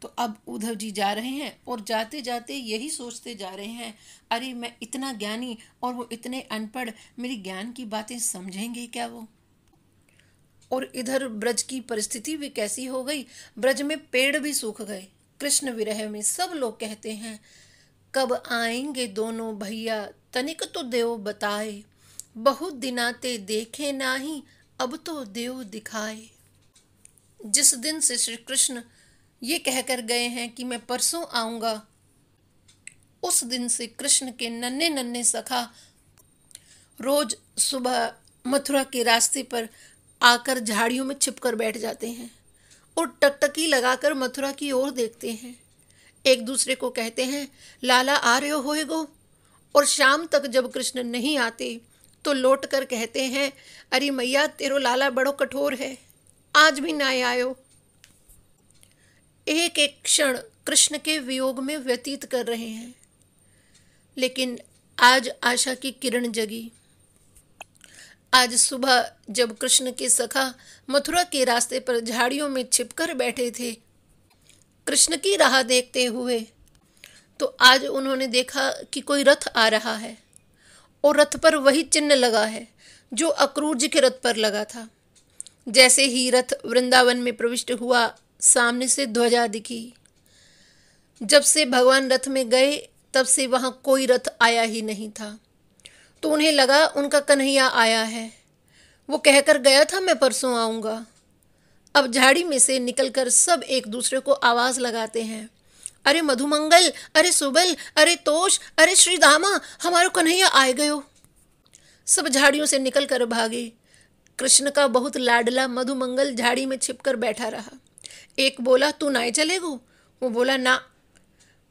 तो अब उद्धव जी जा रहे हैं और जाते जाते यही सोचते जा रहे हैं, अरे मैं इतना ज्ञानी और वो इतने अनपढ़, मेरी ज्ञान की बातें समझेंगे क्या वो। और इधर ब्रज की परिस्थिति भी कैसी हो गई, ब्रज में पेड़ भी सूख गए। कृष्ण विरह में सब लोग कहते हैं, कब आएंगे दोनों भैया, तनिक तो देव बताए, बहुत दिनाते देखे नाही, अब तो देव दिखाए। जिस दिन से श्री कृष्ण ये कहकर गए हैं कि मैं परसों आऊंगा, उस दिन से कृष्ण के नन्हे नन्हे सखा रोज सुबह मथुरा के रास्ते पर आकर झाड़ियों में छिपकर बैठ जाते हैं और टकटकी लगाकर मथुरा की ओर देखते हैं। एक दूसरे को कहते हैं, लाला आ रहे होए गो। और शाम तक जब कृष्ण नहीं आते तो लौट कर कहते हैं, अरे मैया तेरो लाला बड़ो कठोर है, आज भी ना आयो। एक एक क्षण कृष्ण के वियोग में व्यतीत कर रहे हैं, लेकिन आज आशा की किरण जगी। आज सुबह जब कृष्ण के सखा मथुरा के रास्ते पर झाड़ियों में छिपकर बैठे थे कृष्ण की राह देखते हुए, तो आज उन्होंने देखा कि कोई रथ आ रहा है और रथ पर वही चिन्ह लगा है जो अक्रूर जी के रथ पर लगा था। जैसे ही रथ वृंदावन में प्रविष्ट हुआ, सामने से ध्वजा दिखी। जब से भगवान रथ में गए तब से वहां कोई रथ आया ही नहीं था, तो उन्हें लगा उनका कन्हैया आया है। वो कहकर गया था मैं परसों आऊंगा। अब झाड़ी में से निकलकर सब एक दूसरे को आवाज लगाते हैं, अरे मधुमंगल, अरे सुबल, अरे तोष, अरे श्री दामा, हमारो कन्हैया आए गयो। सब झाड़ियों से निकलकर भागे। कृष्ण का बहुत लाडला मधुमंगल झाड़ी में छिपकर बैठा रहा। एक बोला, तू नाए चलेगो? वो बोला, ना,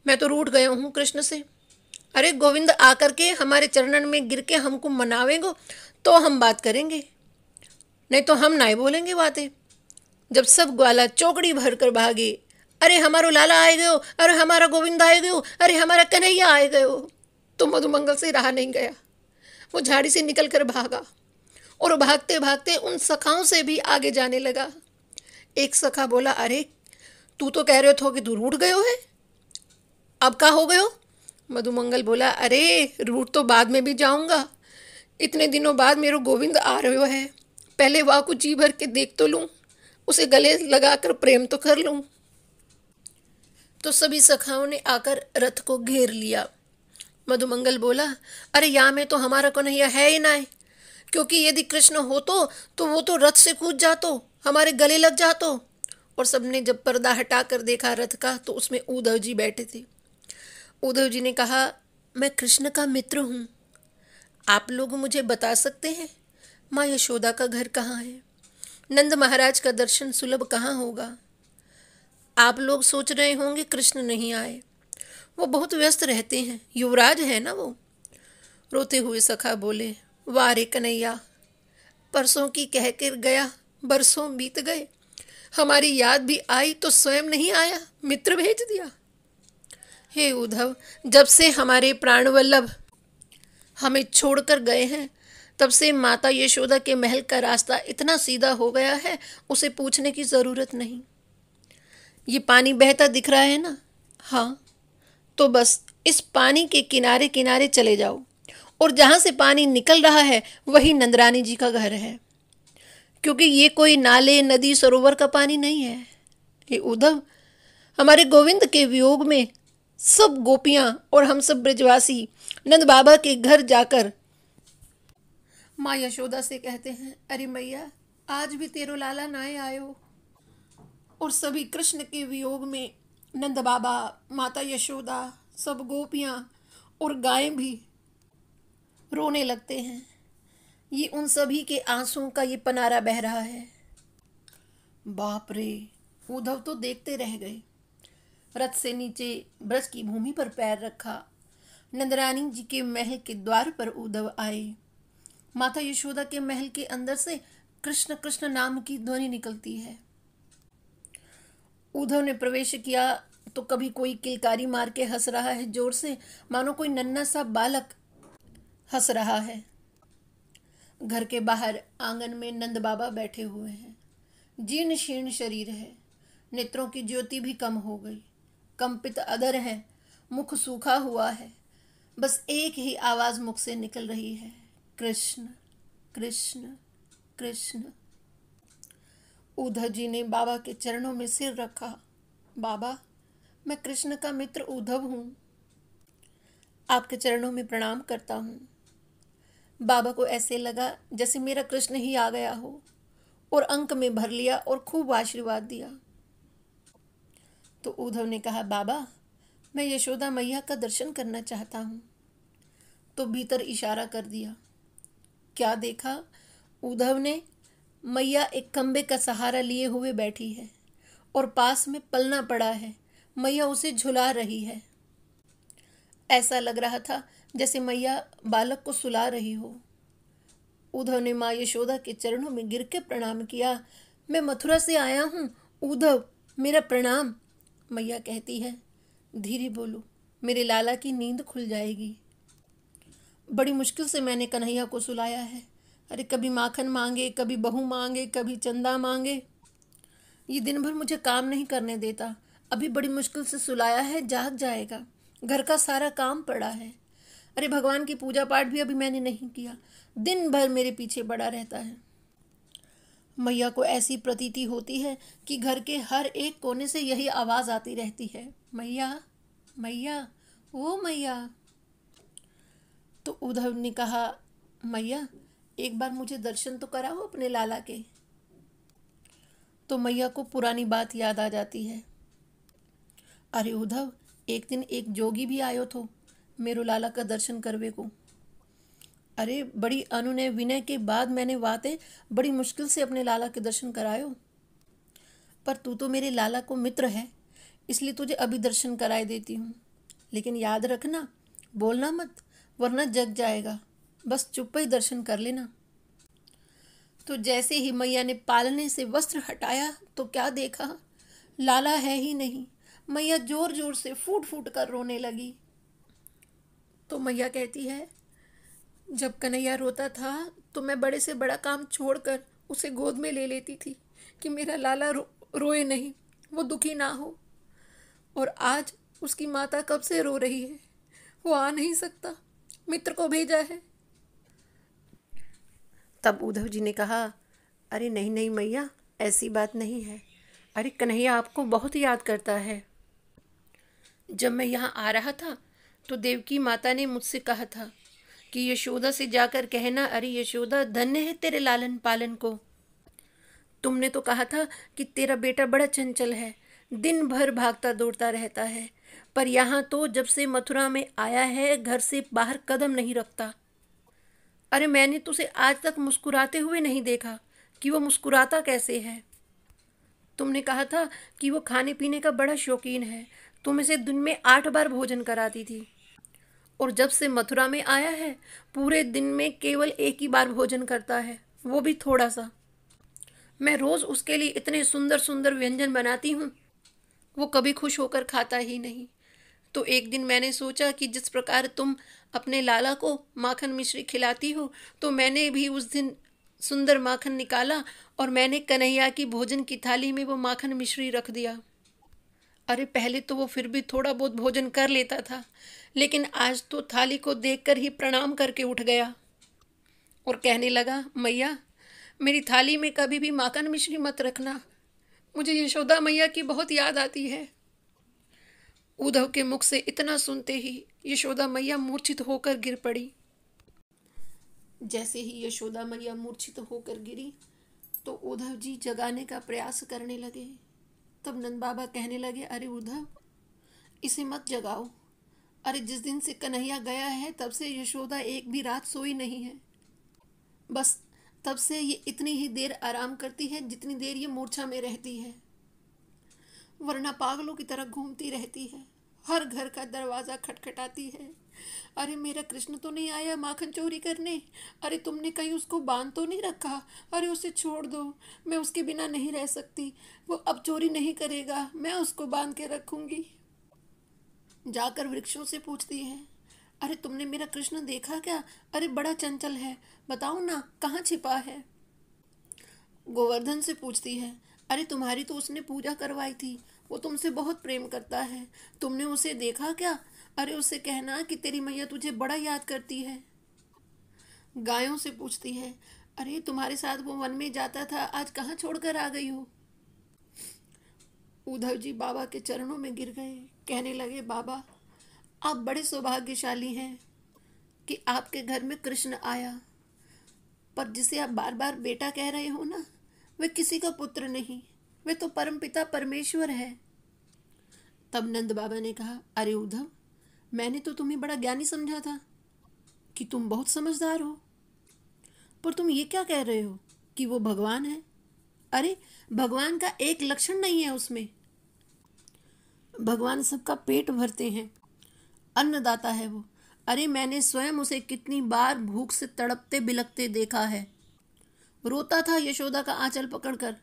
मैं तो रूठ गया हूँ कृष्ण से। अरे गोविंद आकर के हमारे चरणन में गिर के हमको मनावेंगो तो हम बात करेंगे, नहीं तो हम नाए बोलेंगे बातें। जब सब ग्वाला चौकड़ी भर कर भागे, अरे हमारो लाला आए गयो, अरे हमारा गोविंद आए गयो, अरे हमारा कन्हैया आए गयो, तो मधुमंगल से रहा नहीं गया। वो झाड़ी से निकल कर भागा और भागते भागते उन सखाओं से भी आगे जाने लगा। एक सखा बोला, अरे तू तो कह रहे हो कि तू रूठ गयो है, अब का हो गयो? मधुमंगल बोला, अरे रूठ तो बाद में भी जाऊंगा, इतने दिनों बाद मेरे गोविंद आ रहे है, पहले वाह को जी भर के देख तो लूं, उसे गले लगाकर प्रेम तो कर लूं। तो सभी सखाओं ने आकर रथ को घेर लिया। मधुमंगल बोला, अरे यहाँ में तो हमारा कन्हैया है ही ना, क्योंकि यदि कृष्ण हो तो वो तो रथ से कूद जातो, हमारे गले लग जातो। और सबने जब पर्दा हटाकर देखा रथ का, तो उसमें उद्धव जी बैठे थे। उद्धव जी ने कहा, मैं कृष्ण का मित्र हूँ, आप लोग मुझे बता सकते हैं माँ यशोदा का घर कहाँ है, नंद महाराज का दर्शन सुलभ कहाँ होगा? आप लोग सोच रहे होंगे कृष्ण नहीं आए, वो बहुत व्यस्त रहते हैं, युवराज है ना वो। रोते हुए सखा बोले, वाह रे कन्हैया, परसों की कह कर गया, बरसों बीत गए, हमारी याद भी आई तो स्वयं नहीं आया, मित्र भेज दिया। हे उद्धव, जब से हमारे प्राण वल्लभ हमें छोड़कर गए हैं, तब से माता यशोदा के महल का रास्ता इतना सीधा हो गया है, उसे पूछने की जरूरत नहीं। ये पानी बहता दिख रहा है ना, हाँ, तो बस इस पानी के किनारे किनारे चले जाओ, और जहां से पानी निकल रहा है वही नंदरानी जी का घर है, क्योंकि ये कोई नाले, नदी, सरोवर का पानी नहीं है। ये उद्धव, हमारे गोविंद के वियोग में सब गोपियां और हम सब ब्रजवासी नंद बाबा के घर जाकर माँ यशोदा से कहते हैं, अरे मैया आज भी तेरो लाला नाए आयो। और सभी कृष्ण के वियोग में नंद बाबा, माता यशोदा, सब गोपियां और गायें भी रोने लगते हैं। ये उन सभी के आंसुओं का ये पनारा बह रहा है। बाप रे, उद्धव तो देखते रह गए। रथ से नीचे ब्रज की भूमि पर पैर रखा, नंदरानी जी के महल के द्वार पर उद्धव आए। माता यशोदा के महल के अंदर से कृष्ण कृष्ण नाम की ध्वनि निकलती है। उद्धव ने प्रवेश किया तो कभी कोई किलकारी मार के हंस रहा है जोर से, मानो कोई नन्हा सा बालक हंस रहा है। घर के बाहर आंगन में नंद बाबा बैठे हुए हैं। जीर्ण शीर्ण शरीर है, नेत्रों की ज्योति भी कम हो गई, कंपित अधर है, मुख सूखा हुआ है, बस एक ही आवाज मुख से निकल रही है, कृष्ण कृष्ण कृष्ण। उद्धव जी ने बाबा के चरणों में सिर रखा। बाबा, मैं कृष्ण का मित्र उद्धव हूँ, आपके चरणों में प्रणाम करता हूँ। बाबा को ऐसे लगा जैसे मेरा कृष्ण ही आ गया हो, और अंक में भर लिया और खूब आशीर्वाद दिया। तो उद्धव ने कहा, बाबा, मैं यशोदा मैया का दर्शन करना चाहता हूँ। तो भीतर इशारा कर दिया। क्या देखा? उद्धव ने मैया एक खंबे का सहारा लिए हुए बैठी है और पास में पलना पड़ा है। मैया उसे झुला रही है। ऐसा लग रहा था जैसे मैया बालक को सुला रही हो। उद्धव ने माँ यशोदा के चरणों में गिर के प्रणाम किया। मैं मथुरा से आया हूँ उद्धव, मेरा प्रणाम। मैया कहती है, धीरे बोलो, मेरे लाला की नींद खुल जाएगी। बड़ी मुश्किल से मैंने कन्हैया को सुलाया है। अरे कभी माखन मांगे, कभी बहू मांगे, कभी चंदा मांगे। ये दिन भर मुझे काम नहीं करने देता। अभी बड़ी मुश्किल से सुलाया है, जाग जाएगा। घर का सारा काम पड़ा है। अरे भगवान की पूजा पाठ भी अभी मैंने नहीं किया। दिन भर मेरे पीछे पड़ा रहता है। मैया को ऐसी प्रतीति होती है कि घर के हर एक कोने से यही आवाज आती रहती है, मैया मैया, ओ मैया। तो उद्धव ने कहा, मैया, एक बार मुझे दर्शन तो कराओ अपने लाला के। तो मैया को पुरानी बात याद आ जाती है। अरे उद्धव, एक दिन एक जोगी भी आयो थो मेरो लाला का दर्शन करवे को। अरे बड़ी अनुनय विनय के बाद मैंने वाते बड़ी मुश्किल से अपने लाला के दर्शन करायो। पर तू तो मेरे लाला को मित्र है, इसलिए तुझे अभी दर्शन कराए देती हूँ। लेकिन याद रखना, बोलना मत, वरना जग जाएगा। बस चुप ही दर्शन कर लेना। तो जैसे ही मैया ने पालने से वस्त्र हटाया तो क्या देखा, लाला है ही नहीं। मैया जोर जोर से फूट फूट कर रोने लगी। तो मैया कहती है, जब कन्हैया रोता था तो मैं बड़े से बड़ा काम छोड़कर उसे गोद में ले लेती थी कि मेरा लाला रोए नहीं, वो दुखी ना हो। और आज उसकी माता कब से रो रही है, वो आ नहीं सकता, मित्र को भेजा है। तब उद्धव जी ने कहा, अरे नहीं नहीं मैया, ऐसी बात नहीं है। अरे कन्हैया आपको बहुत याद करता है। जब मैं यहाँ आ रहा था तो देवकी माता ने मुझसे कहा था कि यशोदा से जाकर कहना, अरे यशोदा, धन्य है तेरे लालन पालन को। तुमने तो कहा था कि तेरा बेटा बड़ा चंचल है, दिन भर भागता दौड़ता रहता है, पर यहाँ तो जब से मथुरा में आया है घर से बाहर कदम नहीं रखता। अरे मैंने तुझे आज तक मुस्कुराते हुए नहीं देखा कि वो मुस्कुराता कैसे है। तुमने कहा था कि वो खाने पीने का बड़ा शौकीन है, तुम इसे दिन में 8 बार भोजन कराती थी। और जब से मथुरा में आया है पूरे दिन में केवल एक ही बार भोजन करता है, वो भी थोड़ा सा। मैं रोज उसके लिए इतने सुंदर सुंदर व्यंजन बनाती हूँ, वो कभी खुश होकर खाता ही नहीं। तो एक दिन मैंने सोचा कि जिस प्रकार तुम अपने लाला को माखन मिश्री खिलाती हो, तो मैंने भी उस दिन सुंदर माखन निकाला और मैंने कन्हैया की भोजन की थाली में वो माखन मिश्री रख दिया। अरे पहले तो वो फिर भी थोड़ा बहुत भोजन कर लेता था, लेकिन आज तो थाली को देखकर ही प्रणाम करके उठ गया और कहने लगा, मैया, मेरी थाली में कभी भी माखन मिश्री मत रखना, मुझे यशोदा मैया की बहुत याद आती है। उद्धव के मुख से इतना सुनते ही यशोदा मैया मूर्छित होकर गिर पड़ी। जैसे ही यशोदा मैया मूर्छित होकर गिरी तो उद्धव जी जगाने का प्रयास करने लगे। तब नंद बाबा कहने लगे, अरे उद्धव, इसे मत जगाओ। अरे जिस दिन से कन्हैया गया है तब से यशोदा एक भी रात सोई नहीं है। बस तब से ये इतनी ही देर आराम करती है जितनी देर ये मूर्छा में रहती है, वरना पागलों की तरह घूमती रहती है, हर घर का दरवाज़ा खटखटाती है। अरे मेरा कृष्ण तो नहीं आया माखन चोरी करने? अरे तुमने कहीं उसको बांध तो नहीं रखा? अरे उसे छोड़ दो, मैं उसके बिना नहीं रह सकती, वो अब चोरी नहीं करेगा, मैं उसको बांध के रखूंगी। जाकर वृक्षों से पूछती है, अरे तुमने मेरा कृष्ण देखा क्या? अरे बड़ा चंचल है, बताओ ना कहाँ छिपा है। गोवर्धन से पूछती है, अरे तुम्हारी तो उसने पूजा करवाई थी, वो तुमसे बहुत प्रेम करता है, तुमने उसे देखा क्या? अरे उससे कहना कि तेरी मैया तुझे बड़ा याद करती है। गायों से पूछती है, अरे तुम्हारे साथ वो वन में जाता था, आज कहाँ छोड़कर आ गई हो? उद्धव जी बाबा के चरणों में गिर गए, कहने लगे, बाबा आप बड़े सौभाग्यशाली हैं कि आपके घर में कृष्ण आया, पर जिसे आप बार बार बेटा कह रहे हो ना, वे किसी का पुत्र नहीं, वे तो परमपिता परमेश्वर है। तब नंद बाबा ने कहा, अरे उद्धव, मैंने तो तुम्हें बड़ा ज्ञानी समझा था कि तुम बहुत समझदार हो, पर तुम ये क्या कह रहे हो कि वो भगवान है? अरे भगवान का एक लक्षण नहीं है उसमें। भगवान सबका पेट भरते हैं, अन्नदाता है वो। अरे मैंने स्वयं उसे कितनी बार भूख से तड़पते बिलखते देखा है। रोता था यशोदा का आंचल पकड़कर,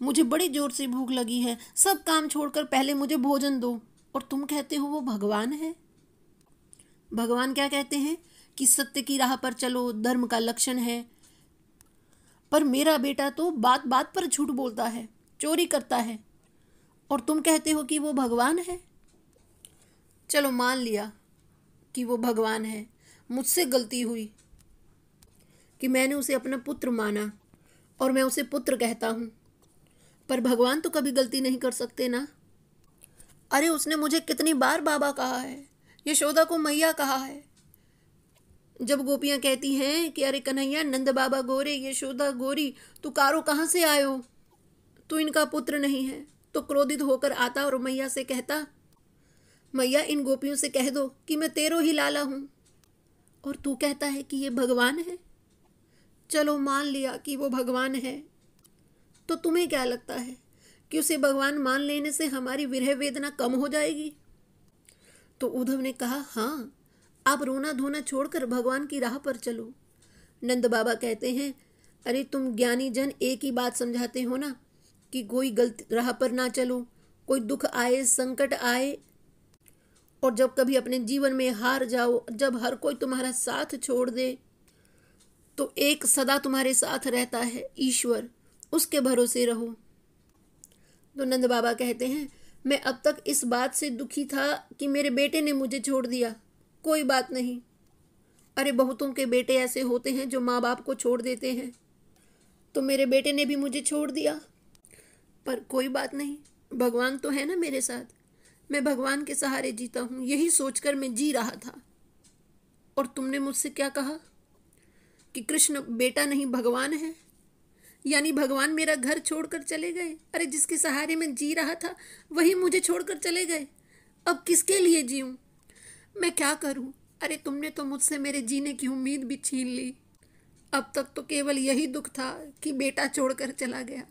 मुझे बड़ी जोर से भूख लगी है, सब काम छोड़कर पहले मुझे भोजन दो। और तुम कहते हो वो भगवान है? भगवान क्या कहते हैं कि सत्य की राह पर चलो, धर्म का लक्षण है। पर मेरा बेटा तो बात बात पर झूठ बोलता है, चोरी करता है, और तुम कहते हो कि वो भगवान है। चलो मान लिया कि वो भगवान है, मुझसे गलती हुई कि मैंने उसे अपना पुत्र माना और मैं उसे पुत्र कहता हूँ, पर भगवान तो कभी गलती नहीं कर सकते ना। अरे उसने मुझे कितनी बार बाबा कहा है, यशोदा को मैया कहा है। जब गोपियां कहती हैं कि अरे कन्हैया, नंद बाबा गोरे, यशोदा गोरी, तू कारो कहाँ से आयो, तू इनका पुत्र नहीं है, तो क्रोधित होकर आता और मैया से कहता, मैया इन गोपियों से कह दो कि मैं तेरो ही लाला हूँ। और तू कहता है कि ये भगवान है। चलो मान लिया कि वो भगवान है, तो तुम्हें क्या लगता है कि उसे भगवान मान लेने से हमारी विरह वेदना कम हो जाएगी? तो उद्धव ने कहा, हाँ, आप रोना धोना छोड़कर भगवान की राह पर चलो। नंद बाबा कहते हैं, अरे तुम ज्ञानी जन एक ही बात समझाते हो ना कि कोई गलत राह पर ना चलो, कोई दुख आए, संकट आए, और जब कभी अपने जीवन में हार जाओ, जब हर कोई तुम्हारा साथ छोड़ दे, तो एक सदा तुम्हारे साथ रहता है ईश्वर, उसके भरोसे रहो। तो नंद बाबा कहते हैं, मैं अब तक इस बात से दुखी था कि मेरे बेटे ने मुझे छोड़ दिया, कोई बात नहीं। अरे बहुतों के बेटे ऐसे होते हैं जो माँ बाप को छोड़ देते हैं, तो मेरे बेटे ने भी मुझे छोड़ दिया, पर कोई बात नहीं, भगवान तो है ना मेरे साथ, मैं भगवान के सहारे जीता हूँ, यही सोचकर मैं जी रहा था। और तुमने मुझसे क्या कहा कि कृष्ण बेटा नहीं भगवान है, यानी भगवान मेरा घर छोड़कर चले गए। अरे जिसके सहारे मैं जी रहा था वही मुझे छोड़कर चले गए, अब किसके लिए जीऊं, मैं क्या करूं? अरे तुमने तो मुझसे मेरे जीने की उम्मीद भी छीन ली। अब तक तो केवल यही दुख था कि बेटा छोड़कर चला गया,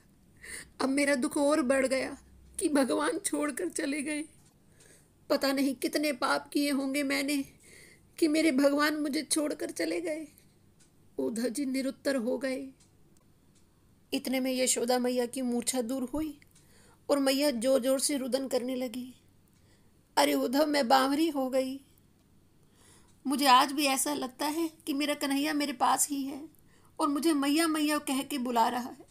अब मेरा दुख और बढ़ गया कि भगवान छोड़कर चले गए। पता नहीं कितने पाप किए होंगे मैंने कि मेरे भगवान मुझे छोड़कर चले गए। उद्धव जी निरुत्तर हो गए। इतने में यशोदा मैया की मूर्छा दूर हुई और मैया जोर जोर से रुदन करने लगी। अरे उद्धव, मैं बावरी हो गई, मुझे आज भी ऐसा लगता है कि मेरा कन्हैया मेरे पास ही है और मुझे मैया मैया कह के बुला रहा है।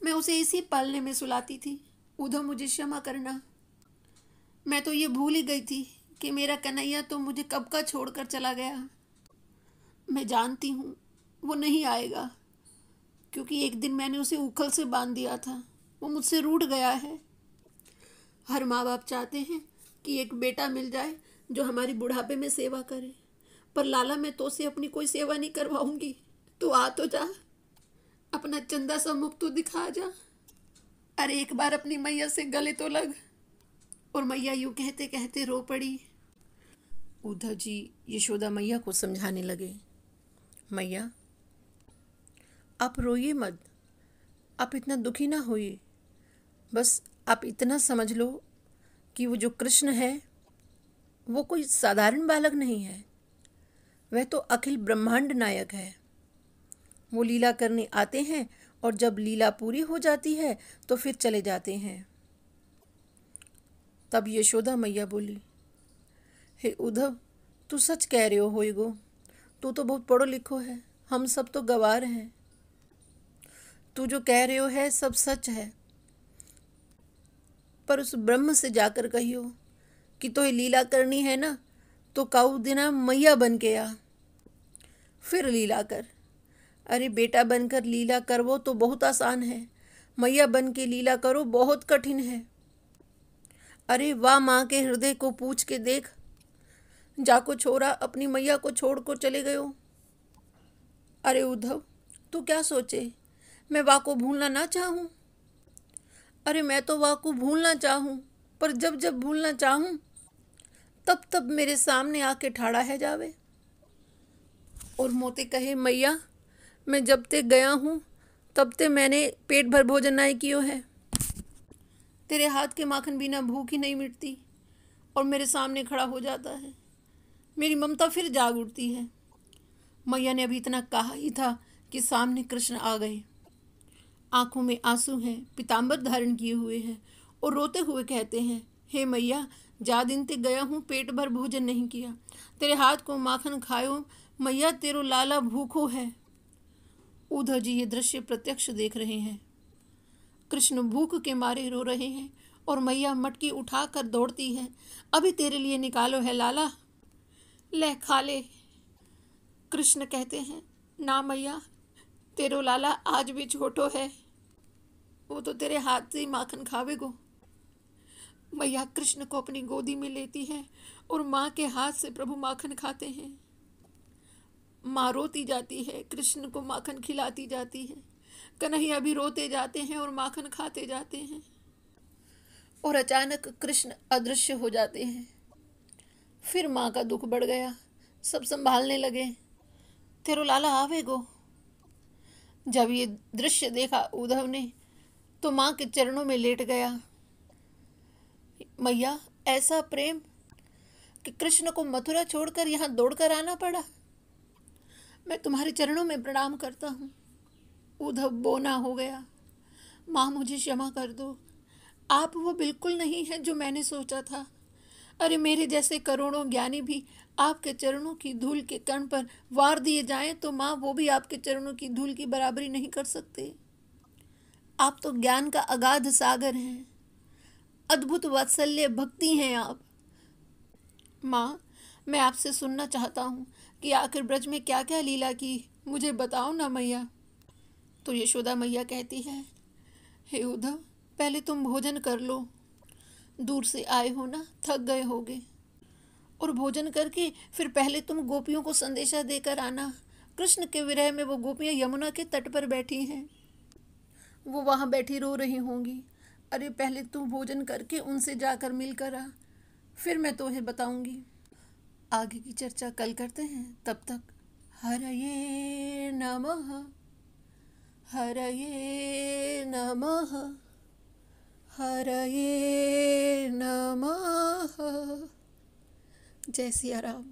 मैं उसे इसी पालने में सुलाती थी। उद्धव मुझे क्षमा करना, मैं तो ये भूल ही गई थी कि मेरा कन्हैया तो मुझे कब का छोड़कर चला गया। मैं जानती हूँ वो नहीं आएगा, क्योंकि एक दिन मैंने उसे उखल से बांध दिया था, वो मुझसे रूठ गया है। हर माँ बाप चाहते हैं कि एक बेटा मिल जाए जो हमारी बुढ़ापे में सेवा करे, पर लाला मैं तो से अपनी कोई सेवा नहीं करवाऊंगी, तू आ तो जा, अपना चंदा सा मुख तो दिखा जा। अरे एक बार अपनी मैया से गले तो लग। और मैया यूं कहते कहते रो पड़ी। उद्धव जी यशोदा मैया को समझाने लगे, मैया आप रोइए मत, आप इतना दुखी ना होइए, बस आप इतना समझ लो कि वो जो कृष्ण है वो कोई साधारण बालक नहीं है, वह तो अखिल ब्रह्मांड नायक है। वो लीला करने आते हैं और जब लीला पूरी हो जाती है तो फिर चले जाते हैं। तब यशोदा मैया बोली, हे उद्धव, तू सच कह रहे हो होइगो, तू तो बहुत पढ़ो लिखो है, हम सब तो गवार हैं, तू जो कह रहे हो है सब सच है, पर उस ब्रह्म से जाकर कहियो कि तो ये लीला करनी है ना, तो काऊ दिना मैया बन के आ, फिर लीला कर। अरे बेटा बनकर लीला करवो तो बहुत आसान है, मैया बन के लीला करो बहुत कठिन है। अरे वाह, माँ के हृदय को पूछ के देख, जाको छोरा अपनी मैया को छोड़ को चले गयो। अरे उद्धव, तू क्या सोचे, मैं वाह को भूलना ना चाहूँ? अरे मैं तो वाह को भूलना चाहूँ, पर जब जब भूलना चाहूँ तब तब मेरे सामने आके ठाड़ा है जावे। और मोते कहे, मैया मैं जब ते गया हूँ तब ते मैंने पेट भर भोजन नहीं कियो है, तेरे हाथ के माखन बिना भूख ही नहीं मिटती, और मेरे सामने खड़ा हो जाता है। मेरी ममता फिर जाग उठती है। मैया ने अभी इतना कहा ही था कि सामने कृष्ण आ गए। आंखों में आंसू हैं, पीताम्बर धारण किए हुए हैं, और रोते हुए कहते हैं, हे मैया, जा दिन ते गया हूँ, पेट भर भोजन नहीं किया, तेरे हाथ को माखन खायो, मैया तेरो लाला भूखो है। उद्धव जी ये दृश्य प्रत्यक्ष देख रहे हैं। कृष्ण भूख के मारे रो रहे हैं और मैया मटकी उठाकर दौड़ती है, अभी तेरे लिए निकालो है लाला, ले खा ले। कृष्ण कहते हैं, ना मैया, तेरो लाला आज भी छोटो है, वो तो तेरे हाथ से ही माखन खावेगो। मैया कृष्ण को अपनी गोदी में लेती है और माँ के हाथ से प्रभु माखन खाते हैं। माँ रोती जाती है, कृष्ण को माखन खिलाती जाती है। कन्हैया भी रोते जाते हैं और माखन खाते जाते हैं। और अचानक कृष्ण अदृश्य हो जाते हैं। फिर माँ का दुख बढ़ गया, सब संभालने लगे, तेरो लाला आवेगो। जब ये दृश्य देखा उद्धव ने तो माँ के चरणों में लेट गया। मैया, ऐसा प्रेम कि कृष्ण को मथुरा छोड़कर यहाँ दौड़कर आना पड़ा। मैं तुम्हारे चरणों में प्रणाम करता हूँ। उद्धव बोना हो गया, माँ मुझे क्षमा कर दो, आप वो बिल्कुल नहीं है जो मैंने सोचा था। अरे मेरे जैसे करोड़ों ज्ञानी भी आपके चरणों की धूल के कण पर वार दिए जाएं तो माँ वो भी आपके चरणों की धूल की बराबरी नहीं कर सकते। आप तो ज्ञान का अगाध सागर हैं, अद्भुत वात्सल्य भक्ति हैं आप। माँ, मैं आपसे सुनना चाहता हूँ कि आखिर ब्रज में क्या क्या लीला की, मुझे बताओ ना मैया। तो यशोदा मैया कहती है, हे उद्धव, पहले तुम भोजन कर लो, दूर से आए हो ना, थक गए होगे, और भोजन करके फिर पहले तुम गोपियों को संदेशा देकर आना। कृष्ण के विरह में वो गोपियाँ यमुना के तट पर बैठी हैं, वो वहाँ बैठी रो रही होंगी। अरे पहले तू भोजन करके उनसे जाकर मिलकर आ, फिर मैं तुम्हें बताऊंगी। आगे की चर्चा कल करते हैं, तब तक हरये नमः, हरये नमः, हरये नमः। जय सिया राम।